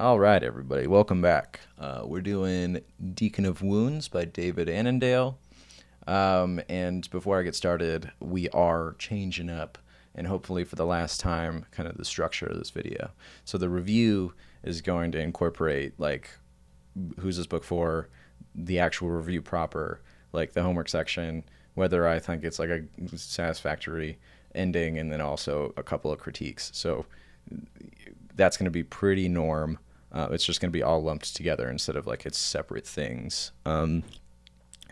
All right, everybody, welcome back. We're doing Deacon of Wounds by David Annandale. And before I get started, we are changing up, and hopefully for the last time, kind of the structure of this video. So the review is going to incorporate, like, who's this book for, the actual review proper, like the homework section, whether I think it's like a satisfactory ending, and then also a couple of critiques. So that's going to be pretty norm. It's just going to be all lumped together instead of like it's separate things. Then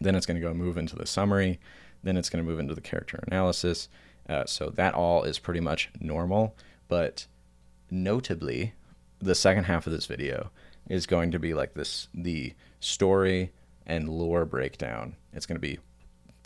it's going to go move into the summary. Then it's going to move into the character analysis. So that all is pretty much normal. But notably, the second half of this video is going to be like this, the story and lore breakdown. It's going to be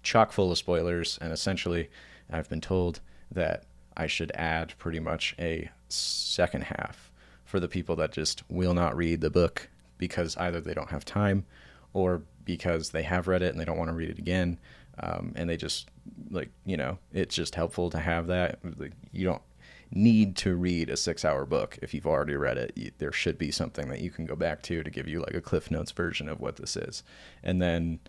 chock full of spoilers. And essentially, I've been told that I should add pretty much a second half for the people that just will not read the book because either they don't have time or because they have read it and they don't want to read it again. And they just, like, you know, it's just helpful to have that. Like, you don't need to read a 6-hour book if you've already read it. There should be something that you can go back to give you like a Cliff Notes version of what this is. And then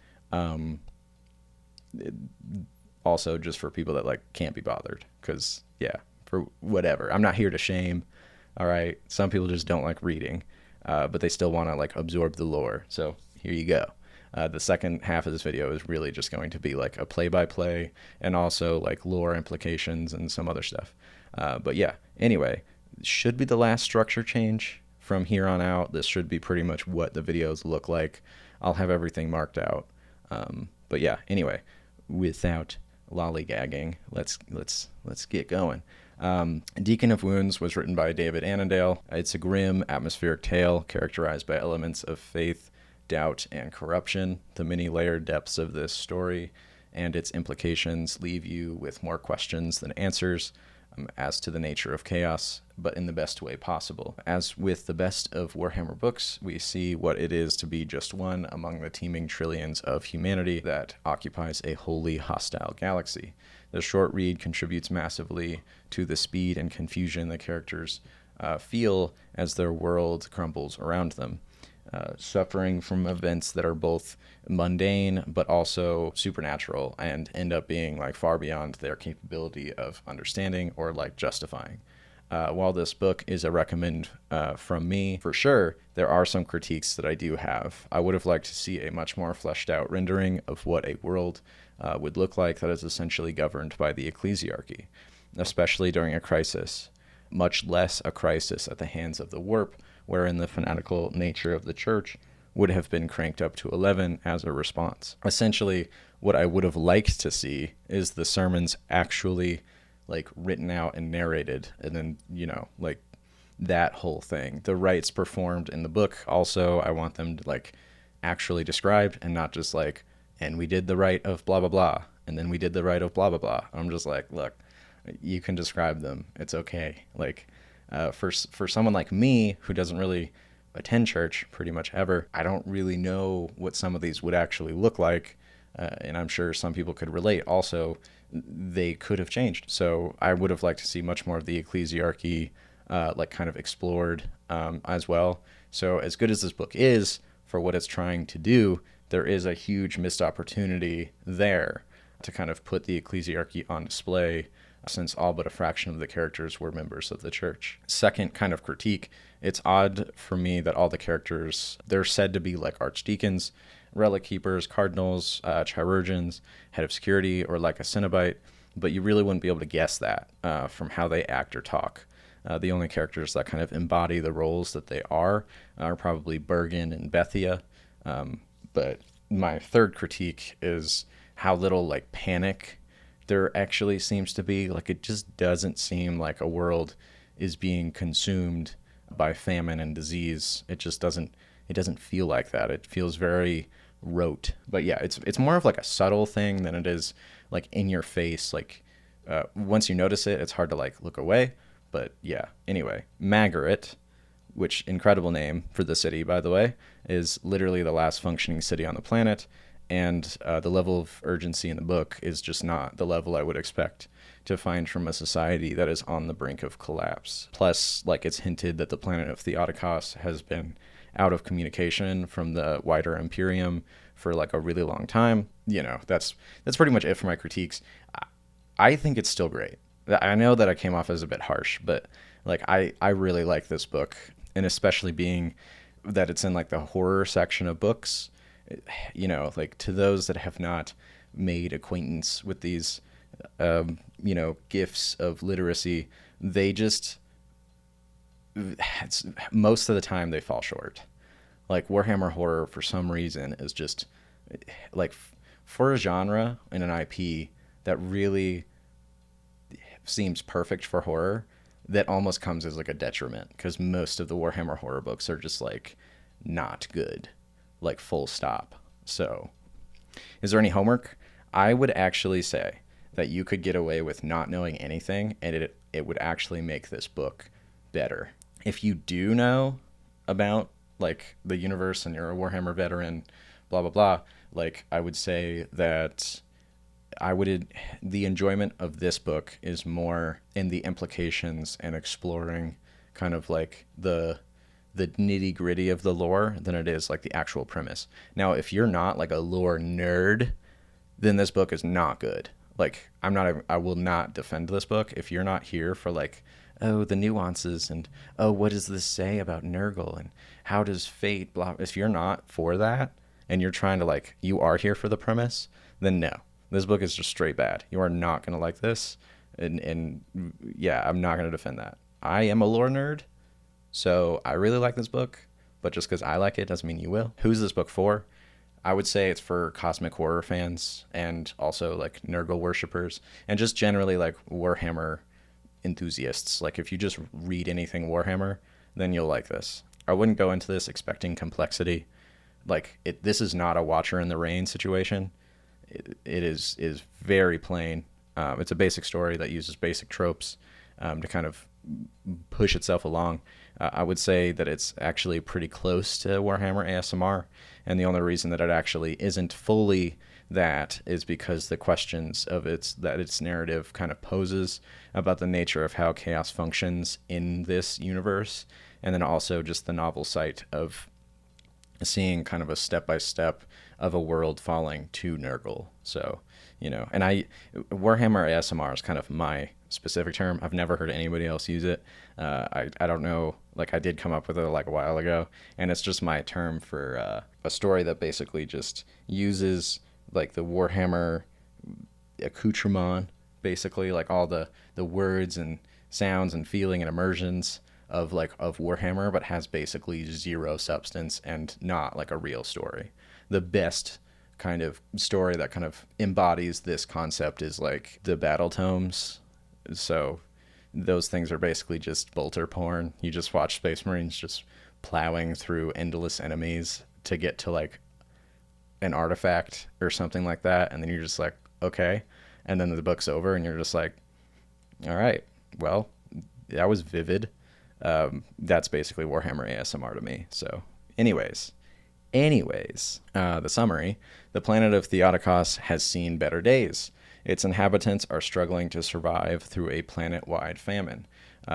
also just for people that like can't be bothered, because for whatever, I'm not here to shame. All right, some people just don't like reading, but they still want to like absorb the lore. So here you go. The second half of this video is really just going to be like a play-by-play and also like lore implications and some other stuff. But yeah, anyway, should be the last structure change. From here on out, this should be pretty much what the videos look like. I'll have everything marked out. But yeah, anyway, without lollygagging, let's get going. Deacon of Wounds was written by David Annandale. It's a grim, atmospheric tale characterized by elements of faith, doubt, and corruption. The many-layered depths of this story and its implications leave you with more questions than answers as to the nature of chaos, but in the best way possible. As with the best of Warhammer books, we see what it is to be just one among the teeming trillions of humanity that occupies a wholly hostile galaxy. The short read contributes massively to the speed and confusion the characters feel as their world crumbles around them, suffering from events that are both mundane but also supernatural and end up being like far beyond their capability of understanding or like justifying. While this book is a recommend from me, for sure, there are some critiques that I do have. I would have liked to see a much more fleshed out rendering of what a world would look like that is essentially governed by the ecclesiarchy, especially during a crisis, much less a crisis at the hands of the warp, wherein the fanatical nature of the church would have been cranked up to 11 as a response. Essentially, what I would have liked to see is the sermons actually like written out and narrated, and then, you know, like that whole thing. The rites performed in the book also, I want them to like actually described and not just like, and we did the rite of blah blah blah, and then we did the rite of blah blah blah. I'm just like, look, you can describe them, it's okay. Like for someone like me who doesn't really attend church pretty much ever, I don't really know what some of these would actually look like, and I'm sure some people could relate. Also, they could have changed. So I would have liked to see much more of the ecclesiarchy like kind of explored as well. So as good as this book is for what it's trying to do, there is a huge missed opportunity there to kind of put the ecclesiarchy on display, since all but a fraction of the characters were members of the church. Second kind of critique, it's odd for me that all the characters, they're said to be like archdeacons, relic keepers, cardinals, chirurgeons, head of security, or like a Cenobite, but you really wouldn't be able to guess that from how they act or talk. The only characters that kind of embody the roles that they are probably Bergen and Bethia. But my third critique is how little like panic there actually seems to be. Like, it just doesn't seem like a world is being consumed by famine and disease. It just doesn't feel like that. It feels very rote. But yeah, it's more of like a subtle thing than it is like in your face. Like once you notice it, it's hard to like look away. But yeah, anyway, Magaret, which incredible name for the city, by the way, is literally the last functioning city on the planet. And the level of urgency in the book is just not the level I would expect to find from a society that is on the brink of collapse. Plus, like, it's hinted that the planet of Theotokos has been out of communication from the wider Imperium for like a really long time. You know, that's pretty much it for my critiques. I think it's still great. I know that I came off as a bit harsh, but like I really like this book, and especially being that it's in like the horror section of books. You know, like, to those that have not made acquaintance with these you know, gifts of literacy, they just, most of the time they fall short. Like, Warhammer horror for some reason is just like, for a genre and an IP that really seems perfect for horror, that almost comes as like a detriment, because most of the Warhammer horror books are just like not good, like, full stop. So is there any homework? I would actually say that you could get away with not knowing anything, and it would actually make this book better. If you do know about like the universe and you're a Warhammer veteran, blah blah blah, like, I would say that the enjoyment of this book is more in the implications and exploring kind of like the nitty gritty of the lore than it is like the actual premise. Now, if you're not like a lore nerd, then this book is not good. Like, I will not defend this book if you're not here for like, oh, the nuances, and oh, what does this say about Nurgle, and how does fate blah. If you're not for that, and you're trying to like, you are here for the premise, then no, this book is just straight bad. You are not going to like this. And yeah, I'm not going to defend that. I am a lore nerd, so I really like this book, but just because I like it doesn't mean you will. Who's this book for? I would say it's for cosmic horror fans, and also like Nurgle worshippers, and just generally like Warhammer enthusiasts. Like, if you just read anything Warhammer, then you'll like this. I wouldn't go into this expecting complexity. Like, this is not a Watcher in the Rain situation. It is very plain. It's a basic story that uses basic tropes to kind of push itself along. I would say that it's actually pretty close to Warhammer ASMR, and the only reason that it actually isn't fully that is because the questions of its narrative kind of poses about the nature of how chaos functions in this universe, and then also just the novel sight of seeing kind of a step-by-step of a world falling to Nurgle. So, you know, and Warhammer ASMR is kind of my specific term. I've never heard anybody else use it. I don't know, like, I did come up with it like a while ago, and it's just my term for a story that basically just uses like the Warhammer accoutrement, basically like all the words and sounds and feeling and immersions of Warhammer, but has basically zero substance and not like a real story. The best kind of story that kind of embodies this concept is like the battle tomes. So those things are basically just bolter porn. You just watch Space Marines just plowing through endless enemies to get to like an artifact or something like that, and then you're just like, okay, and then the book's over and you're just like, all right, well, that was vivid. That's basically Warhammer ASMR to me. So anyways, the summary: the planet of Theotokos has seen better days. Its inhabitants are struggling to survive through a planet-wide famine.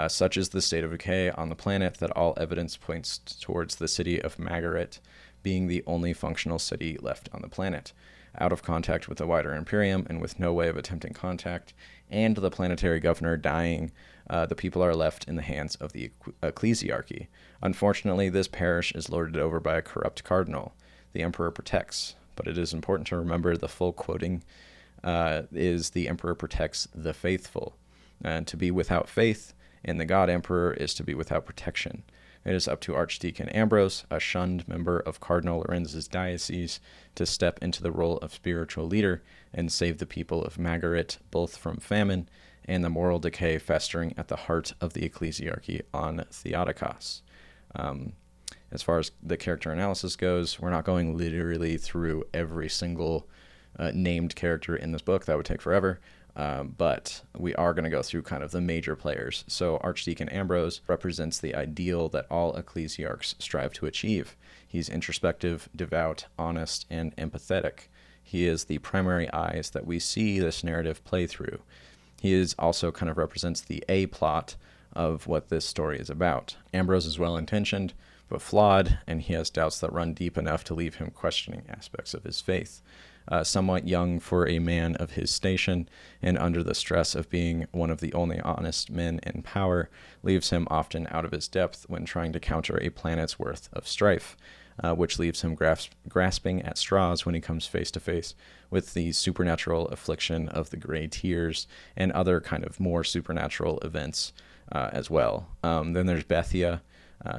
Such is the state of decay on the planet that all evidence points towards the city of Magaret being the only functional city left on the planet. Out of contact with the wider Imperium and with no way of attempting contact, and the planetary governor dying, the people are left in the hands of the ecclesiarchy. Unfortunately, this parish is lorded over by a corrupt cardinal. The emperor protects, but it is important to remember the full quoting is the emperor protects the faithful. And to be without faith in the god emperor is to be without protection. It is up to Archdeacon Ambrose, a shunned member of Cardinal Lorenz's diocese, to step into the role of spiritual leader and save the people of Magaret both from famine and the moral decay festering at the heart of the ecclesiarchy on Theotokos. As far as the character analysis goes, we're not going literally through every single named character in this book. That would take forever. But we are going to go through kind of the major players. So Archdeacon Ambrose represents the ideal that all ecclesiarchs strive to achieve. He's introspective, devout, honest, and empathetic. He is the primary eyes that we see this narrative play through. He is also kind of represents the A plot of what this story is about. Ambrose is well-intentioned, but flawed, and he has doubts that run deep enough to leave him questioning aspects of his faith. Somewhat young for a man of his station, and under the stress of being one of the only honest men in power, leaves him often out of his depth when trying to counter a planet's worth of strife, which leaves him grasping at straws when he comes face to face with the supernatural affliction of the gray tears and other kind of more supernatural events as well. Then there's Bethia.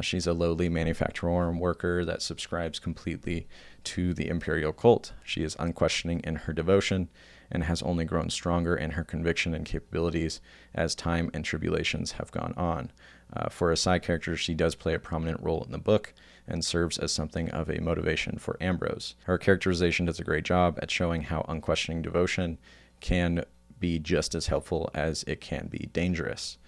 She's a lowly manufacturer worker that subscribes completely to the imperial cult. She is unquestioning in her devotion and has only grown stronger in her conviction and capabilities as time and tribulations have gone on. For a side character, she does play a prominent role in the book and serves as something of a motivation for Ambrose. Her characterization does a great job at showing how unquestioning devotion can be just as helpful as it can be dangerous.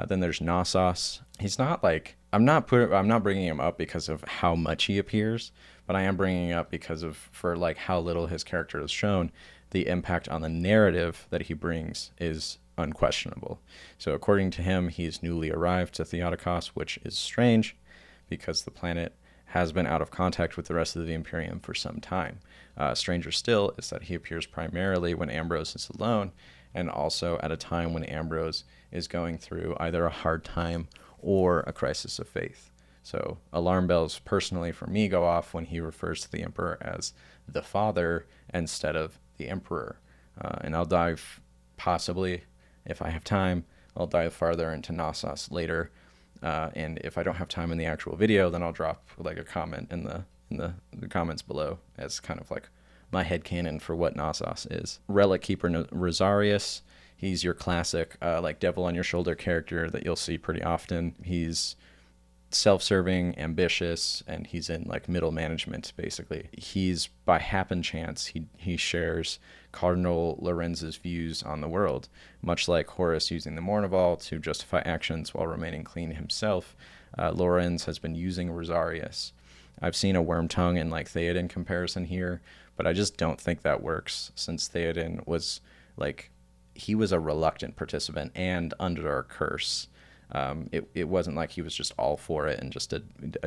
Then there's Knossos. He's not like, I'm not bringing him up because of how much he appears, but I am bringing up because of, for like how little his character is shown, the impact on the narrative that he brings is unquestionable. So according to him, he's newly arrived to Theotokos, which is strange because the planet has been out of contact with the rest of the Imperium for some time. Stranger still is that he appears primarily when Ambrose is alone, and also at a time when Ambrose is going through either a hard time or a crisis of faith. So alarm bells personally for me go off when he refers to the Emperor as the Father instead of the Emperor. And I'll dive, possibly, if I have time, I'll dive farther into Knossos later. And if I don't have time in the actual video, then I'll drop like a comment in the comments below as kind of like my headcanon for what Knossos is. Relic Keeper Rosarius. He's your classic like devil on your shoulder character that you'll see pretty often. He's self-serving, ambitious, and he's in like middle management basically. He's by happen chance he shares Cardinal Lorenz's views on the world, much like Horus using the Mournival to justify actions while remaining clean himself. Lorenz has been using Rosarius. I've seen a worm tongue and like Theoden comparison here, but I just don't think that works, since Theoden was like, he was a reluctant participant and under a curse. It wasn't like he was just all for it and just a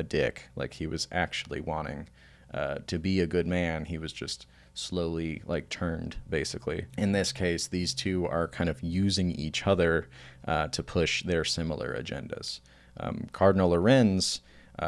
dick. Like, he was actually wanting to be a good man. He was just slowly like turned, basically. In this case, these two are kind of using each other to push their similar agendas. Cardinal Lorenz,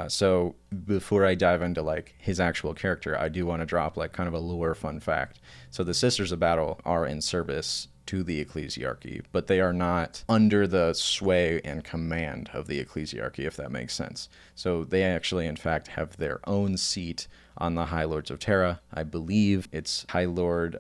so before I dive into like his actual character, I do want to drop like kind of a lore fun fact. So the Sisters of Battle are in service to the ecclesiarchy, but they are not under the sway and command of the ecclesiarchy, if that makes sense. So they actually, in fact, have their own seat on the High Lords of Terra. I believe it's High Lord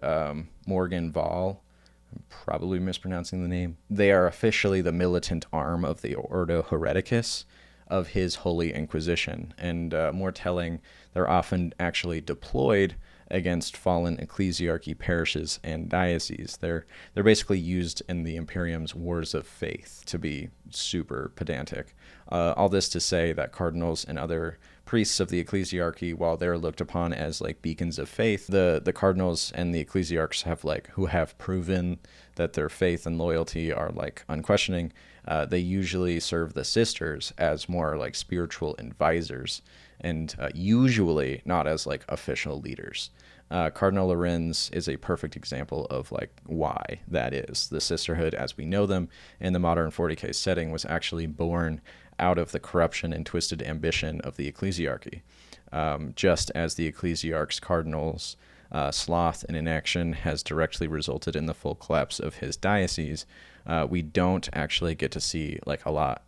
Morgan Val. I'm probably mispronouncing the name. They are officially the militant arm of the Ordo Hereticus of his Holy Inquisition, and more telling, they're often actually deployed against fallen ecclesiarchy parishes and dioceses. They're basically used in the Imperium's wars of faith, to be super pedantic. All this to say that cardinals and other priests of the ecclesiarchy, while they're looked upon as like beacons of faith, the cardinals and the ecclesiarchs who have proven that their faith and loyalty are like unquestioning, they usually serve the sisters as more like spiritual advisors, and usually not as like official leaders. Cardinal Lorenz is a perfect example of like why that is. The sisterhood as we know them in the modern 40k setting was actually born out of the corruption and twisted ambition of the ecclesiarchy. Just as the ecclesiarch's cardinals' sloth and inaction has directly resulted in the full collapse of his diocese, we don't actually get to see like a lot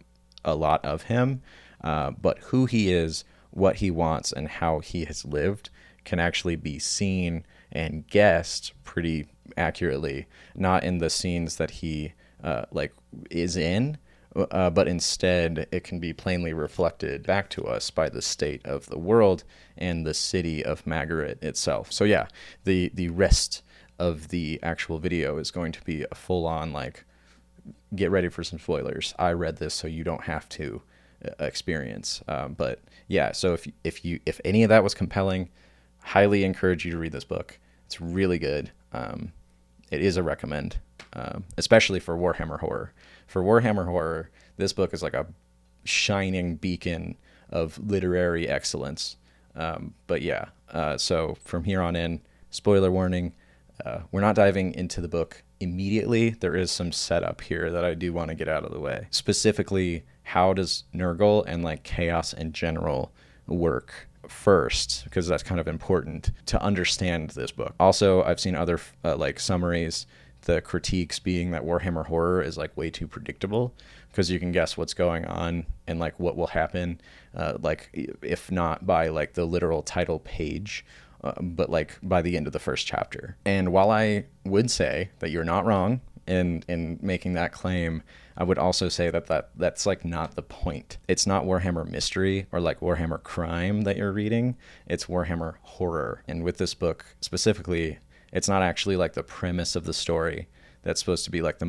of him, but who he is, what he wants, and how he has lived can actually be seen and guessed pretty accurately, not in the scenes that he like is in, but instead it can be plainly reflected back to us by the state of the world and the city of Margaret itself. So yeah, the rest of the actual video is going to be a full-on like, get ready for some spoilers. I read this so you don't have to experience. But yeah, so if any of that was compelling, highly encourage you to read this book. It's really good. It is a recommend. especially for Warhammer Horror. For Warhammer Horror, this book is like a shining beacon of literary excellence. But yeah, so from here on in, spoiler warning, we're not diving into the book immediately. There is some setup here that I do want to get out of the way. Specifically, how does Nurgle and like chaos in general work first, because that's kind of important to understand this book. Also, I've seen other like summaries, the critiques being that Warhammer Horror is like way too predictable because you can guess what's going on and like what will happen, like if not by like the literal title page, but like by the end of the first chapter. And while I would say that you're not wrong in making that claim, I would also say that that's like not the point. It's not Warhammer Mystery or like Warhammer Crime that you're reading. It's Warhammer Horror. And with this book specifically, it's not actually like the premise of the story that's supposed to be like the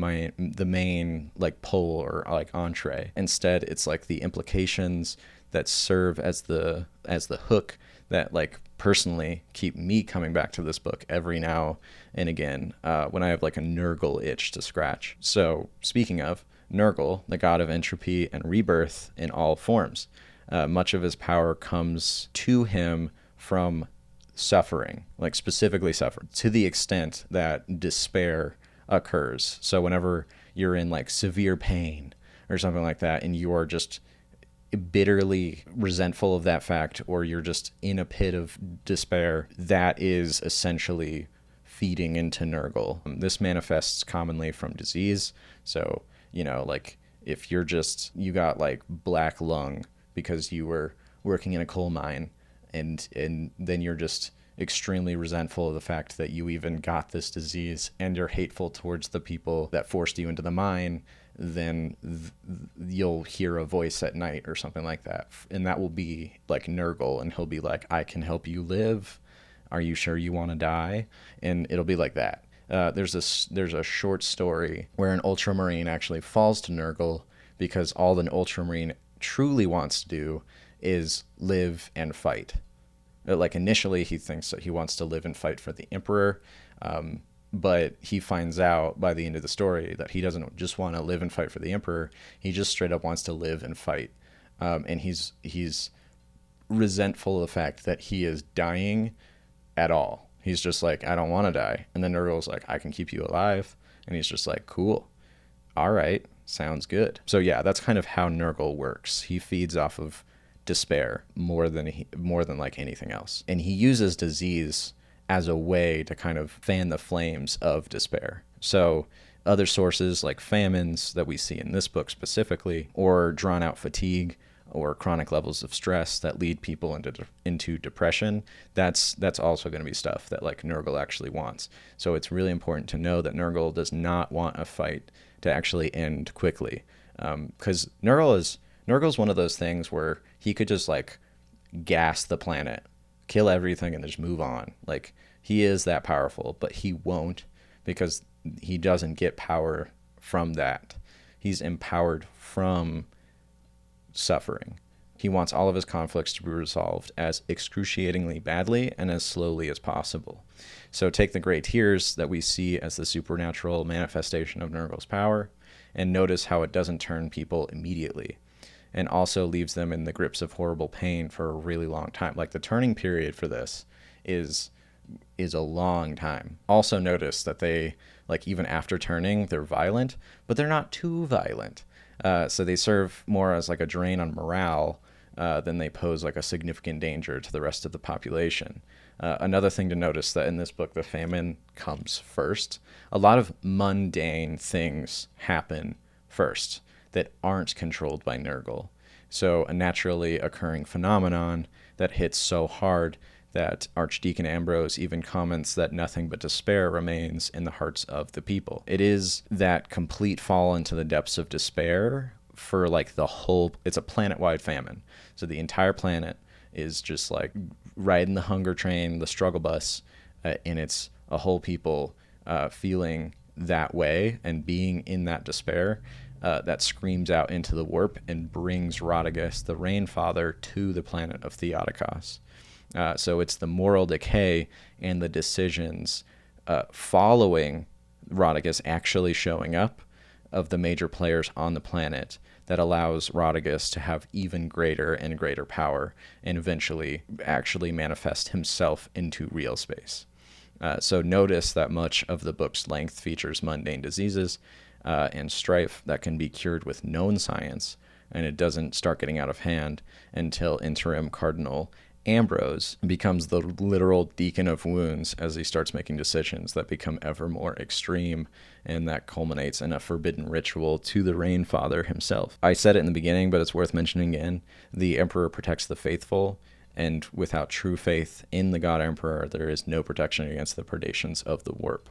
main like pull or like entree. Instead, it's like the implications that serve as the hook that like personally keep me coming back to this book every now and again when I have like a Nurgle itch to scratch. So speaking of Nurgle, the god of entropy and rebirth in all forms, much of his power comes to him from suffering, like specifically suffering, to the extent that despair occurs. So whenever you're in like severe pain or something like that, and you are just bitterly resentful of that fact, or you're just in a pit of despair, that is essentially feeding into Nurgle. This manifests commonly from disease. So, you know, like if you got like black lung because you were working in a coal mine, and then you're just extremely resentful of the fact that you even got this disease, and you're hateful towards the people that forced you into the mine, then you'll hear a voice at night or something like that. And that will be like Nurgle, and he'll be like, I can help you live. Are you sure you want to die? And it'll be like that. There's a short story where an Ultramarine actually falls to Nurgle because all an Ultramarine truly wants to do is live and fight. Like initially he thinks that he wants to live and fight for the Emperor, but he finds out by the end of the story that he doesn't just want to live and fight for the Emperor. He just straight up wants to live and fight. And he's resentful of the fact that he is dying at all. He's just like, I don't want to die. And then Nurgle's like, I can keep you alive. And he's just like, cool. All right. Sounds good. So yeah, that's kind of how Nurgle works. He feeds off of despair more than like anything else. And he uses disease as a way to kind of fan the flames of despair. So other sources like famines that we see in this book specifically, or drawn out fatigue, or chronic levels of stress that lead people into depression, that's also going to be stuff that like Nurgle actually wants. So it's really important to know that Nurgle does not want a fight to actually end quickly, because Nurgle's one of those things where he could just like gas the planet, kill everything, and just move on. Like he is that powerful, but he won't, because he doesn't get power from that. He's empowered from suffering. He wants all of his conflicts to be resolved as excruciatingly badly and as slowly as possible. So take the Great Tears that we see as the supernatural manifestation of Nurgle's power, and notice how it doesn't turn people immediately, and also leaves them in the grips of horrible pain for a really long time. Like the turning period for this is a long time. Also notice that they, like even after turning, they're violent, but they're not too violent. So they serve more as like a drain on morale than they pose like a significant danger to the rest of the population. Another thing to notice that in this book, the famine comes first. A lot of mundane things happen first that aren't controlled by Nurgle. So a naturally occurring phenomenon that hits so hard that Archdeacon Ambrose even comments that nothing but despair remains in the hearts of the people. It is that complete fall into the depths of despair for like it's a planet-wide famine. So the entire planet is just like riding the hunger train, the struggle bus, and it's a whole people feeling that way and being in that despair that screams out into the warp and brings Radagast, the Rainfather, to the planet of Theodokos. So it's the moral decay and the decisions following Rodriguez actually showing up of the major players on the planet that allows Rodriguez to have even greater and greater power and eventually actually manifest himself into real space. So notice that much of the book's length features mundane diseases and strife that can be cured with known science, and it doesn't start getting out of hand until interim Cardinal Ambrose becomes the literal Deacon of Wounds as he starts making decisions that become ever more extreme, and that culminates in a forbidden ritual to the Rain Father himself. I said it in the beginning, but it's worth mentioning again. The Emperor protects the faithful, and without true faith in the God Emperor, there is no protection against the predations of the warp.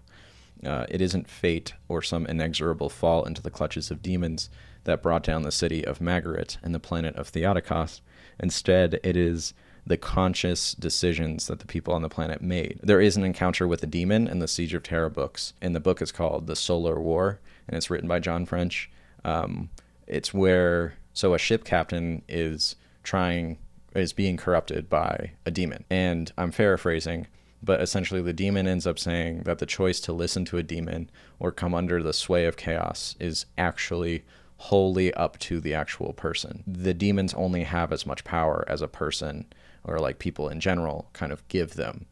It isn't fate or some inexorable fall into the clutches of demons that brought down the city of Magaret and the planet of Theodokos. Instead, it is the conscious decisions that the people on the planet made. There is an encounter with a demon in the Siege of Terra books, and the book is called The Solar War, and it's written by John French. It's where, so a ship captain is being corrupted by a demon. And I'm paraphrasing, but essentially the demon ends up saying that the choice to listen to a demon or come under the sway of chaos is actually wholly up to the actual person. The demons only have as much power as a person, or like people in general, kind of give them.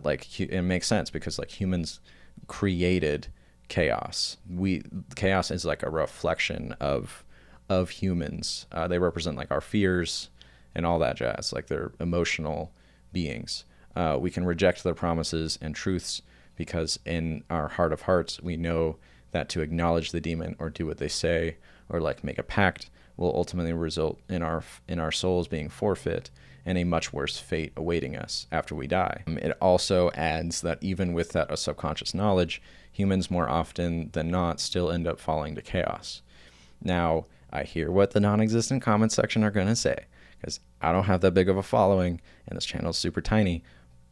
It makes sense because like humans created chaos. Chaos is like a reflection of humans. They represent like our fears and all that jazz. Like they're emotional beings. We can reject their promises and truths because in our heart of hearts we know that to acknowledge the demon or do what they say or like make a pact will ultimately result in our souls being forfeit and a much worse fate awaiting us after we die. It also adds that even with that subconscious knowledge, humans more often than not still end up falling to chaos. Now, I hear what the non-existent comments section are going to say, because I don't have that big of a following and this channel is super tiny,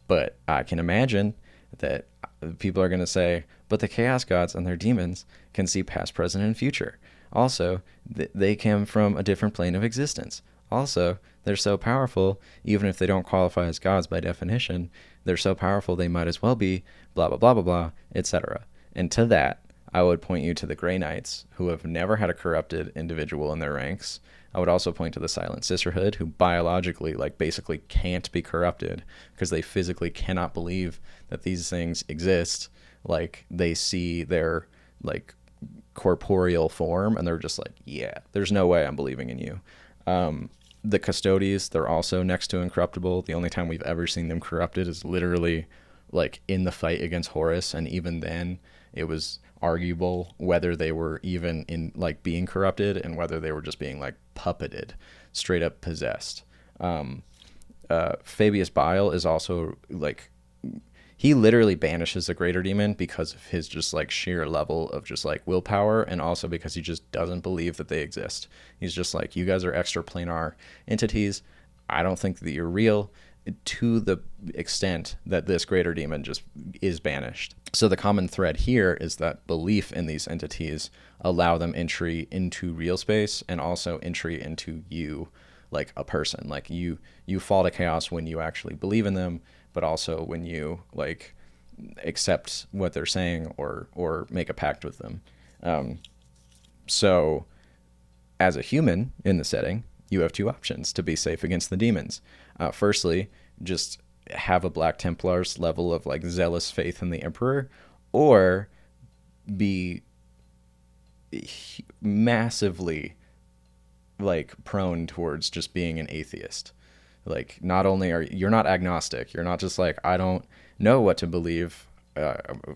but I can imagine that people are going to say, but the chaos gods and their demons can see past, present, and future. Also, they came from a different plane of existence. Also, they're so powerful, even if they don't qualify as gods by definition, they're so powerful they might as well be, blah, blah, blah, blah, blah, etc. And to that, I would point you to the Grey Knights, who have never had a corrupted individual in their ranks. I would also point to the Silent Sisterhood, who biologically, like, basically can't be corrupted because they physically cannot believe that these things exist. Like, they see their, like, corporeal form, and they're just like, yeah, there's no way I'm believing in you. The Custodies, they're also next to incorruptible. The only time we've ever seen them corrupted is literally, like, in the fight against Horus, and even then, it was arguable whether they were even in like being corrupted and whether they were just being like puppeted, straight up possessed. Fabius Bile is also like, he literally banishes a greater demon because of his just like sheer level of just like willpower, and also because he just doesn't believe that they exist. He's just like, you guys are extraplanar entities. I don't think that you're real, to the extent that this greater demon just is banished. So the common thread here is that belief in these entities allow them entry into real space and also entry into you, like a person. Like you fall to chaos when you actually believe in them, but also when you like accept what they're saying or make a pact with them. So as a human in the setting, you have two options to be safe against the demons. Firstly, just have a Black Templar's level of like zealous faith in the Emperor, or be massively like prone towards just being an atheist. Like, not only you're not agnostic, you're not just like, I don't know what to believe.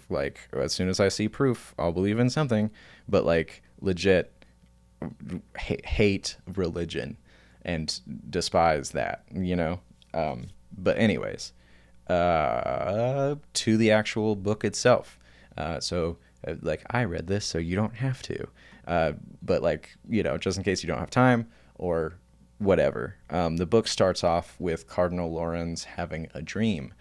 Like, as soon as I see proof, I'll believe in something, but like legit hate religion and despise that, you know? But anyways, to the actual book itself. Like, I read this, so you don't have to. But like, you know, just in case you don't have time or whatever. The book starts off with Cardinal Lorenz having a dream.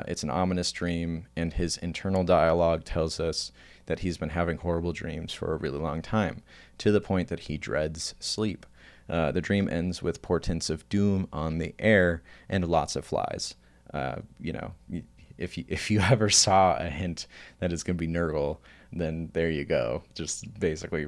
It's an ominous dream, and his internal dialogue tells us that he's been having horrible dreams for a really long time, to the point that he dreads sleep. The dream ends with portents of doom on the air and lots of flies. You know, if you ever saw a hint that it's going to be Nurgle, then there you go. Just basically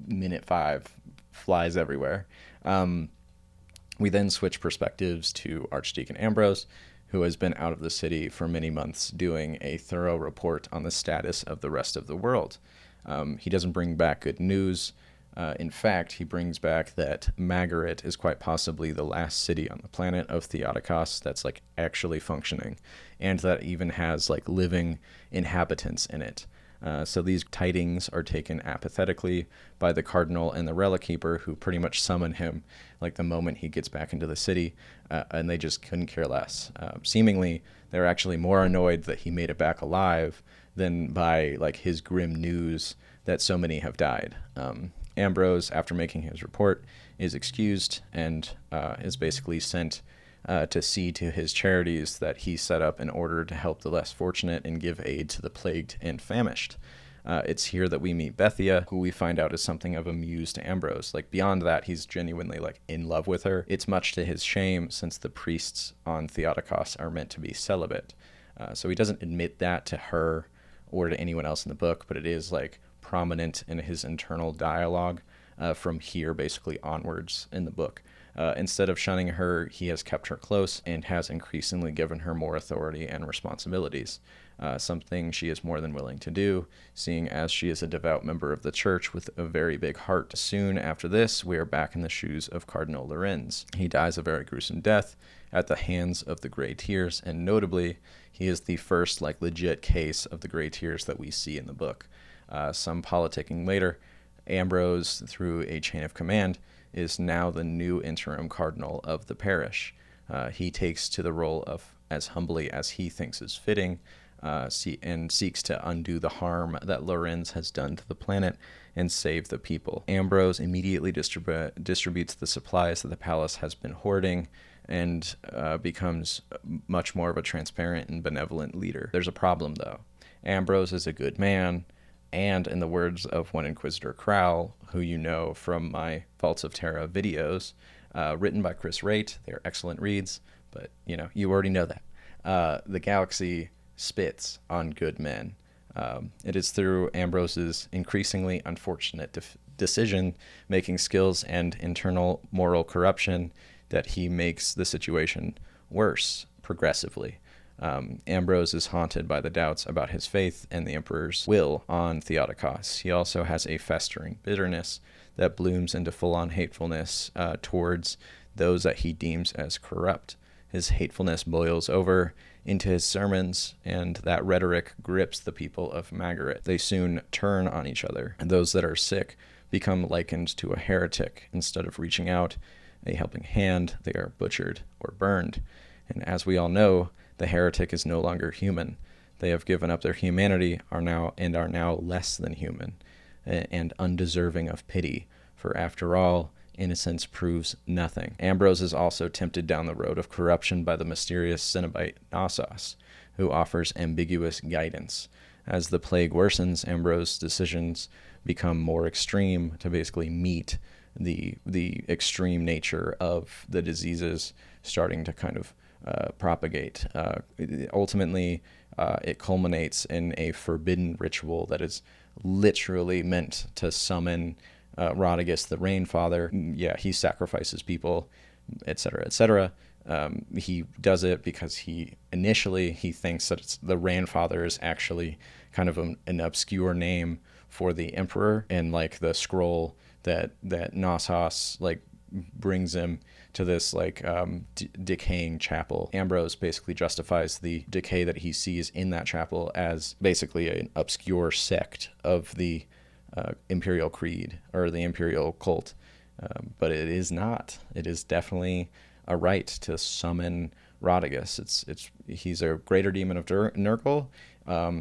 minute 5 flies everywhere. We then switch perspectives to Archdeacon Ambrose, who has been out of the city for many months doing a thorough report on the status of the rest of the world. He doesn't bring back good news. In fact, he brings back that Magaret is quite possibly the last city on the planet of Theotokos that's like actually functioning, and that even has like living inhabitants in it. So these tidings are taken apathetically by the cardinal and the relic keeper, who pretty much summon him like the moment he gets back into the city, and they just couldn't care less. Seemingly, they're actually more annoyed that he made it back alive than by like his grim news that so many have died. Ambrose, after making his report, is excused and is basically sent to see to his charities that he set up in order to help the less fortunate and give aid to the plagued and famished. It's here that we meet Bethia, who we find out is something of a muse to Ambrose. Like, beyond that, he's genuinely like in love with her. It's much to his shame, since the priests on Theotokos are meant to be celibate. So he doesn't admit that to her or to anyone else in the book, but it is like prominent in his internal dialogue from here basically onwards in the book. Instead of shunning her, he has kept her close and has increasingly given her more authority and responsibilities, something she is more than willing to do, seeing as she is a devout member of the church with a very big heart. Soon after this, we are back in the shoes of Cardinal Lorenz. He dies a very gruesome death at the hands of the Grey Tears, and notably, he is the first like legit case of the Grey Tears that we see in the book. Some politicking later, Ambrose, through a chain of command, is now the new interim cardinal of the parish. He takes to the role of as humbly as he thinks is fitting, and seeks to undo the harm that Lorenz has done to the planet and save the people. Ambrose immediately distributes the supplies that the palace has been hoarding, and becomes much more of a transparent and benevolent leader. There's a problem, though. Ambrose is a good man, and in the words of one Inquisitor Crowell, who you know from my Vaults of Terra videos, written by Chris Raitt, they're excellent reads, but you already know that. The galaxy spits on good men. It is through Ambrose's increasingly unfortunate decision-making skills and internal moral corruption that he makes the situation worse progressively. Ambrose is haunted by the doubts about his faith and the Emperor's will on Theotokos. He also has a festering bitterness that blooms into full-on hatefulness towards those that he deems as corrupt. His hatefulness boils over into his sermons, and that rhetoric grips the people of Magaret. They soon turn on each other, and those that are sick become likened to a heretic. Instead of reaching out a helping hand, they are butchered or burned. And as we all know, the heretic is no longer human. They have given up their humanity, are now less than human, and undeserving of pity, for after all, innocence proves nothing. Ambrose is also tempted down the road of corruption by the mysterious Cenobite Knossos, who offers ambiguous guidance. As the plague worsens, Ambrose's decisions become more extreme to basically meet the extreme nature of the diseases starting to kind of propagate. Ultimately, it culminates in a forbidden ritual that is literally meant to summon Rodigus, the Rainfather. Yeah, he sacrifices people, etc., etc. He does it because he thinks that the Rainfather is actually kind of an obscure name for the Emperor, and like the scroll that Knossos like brings him to this like decaying chapel. Ambrose basically justifies the decay that he sees in that chapel as basically an obscure sect of the imperial creed or the imperial cult, but it is not. It is definitely a right to summon Rodigus. He's a greater demon of Nurgle,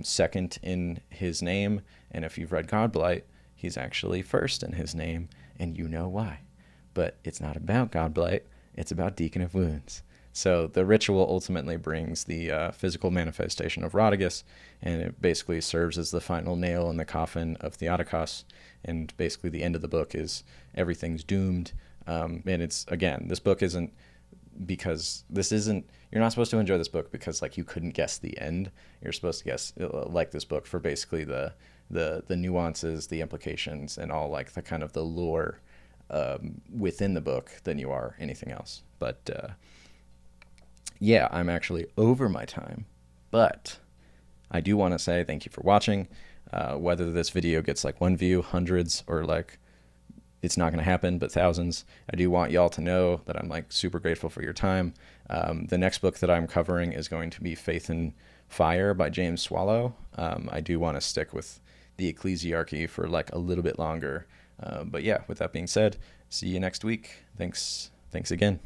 second in his name, and if you've read Godblight, he's actually first in his name, and you know why. But it's not about Godblight, it's about Deacon of Wounds. So the ritual ultimately brings the physical manifestation of Rodigus, and it basically serves as the final nail in the coffin of Theotokos, and basically the end of the book is everything's doomed. And it's, again, this book isn't because this isn't, you're not supposed to enjoy this book because like you couldn't guess the end. You're supposed to guess like this book for basically the nuances, the implications, and all like the kind of the lore within the book than you are anything else. But yeah, I'm actually over my time, but I do want to say thank you for watching. Whether this video gets like 1 view, hundreds, or like it's not going to happen, but thousands, I do want y'all to know that I'm like super grateful for your time. The next book that I'm covering is going to be Faith and Fire by James Swallow. I do want to stick with the ecclesiarchy for like a little bit longer. But yeah, with that being said, see you next week. Thanks again.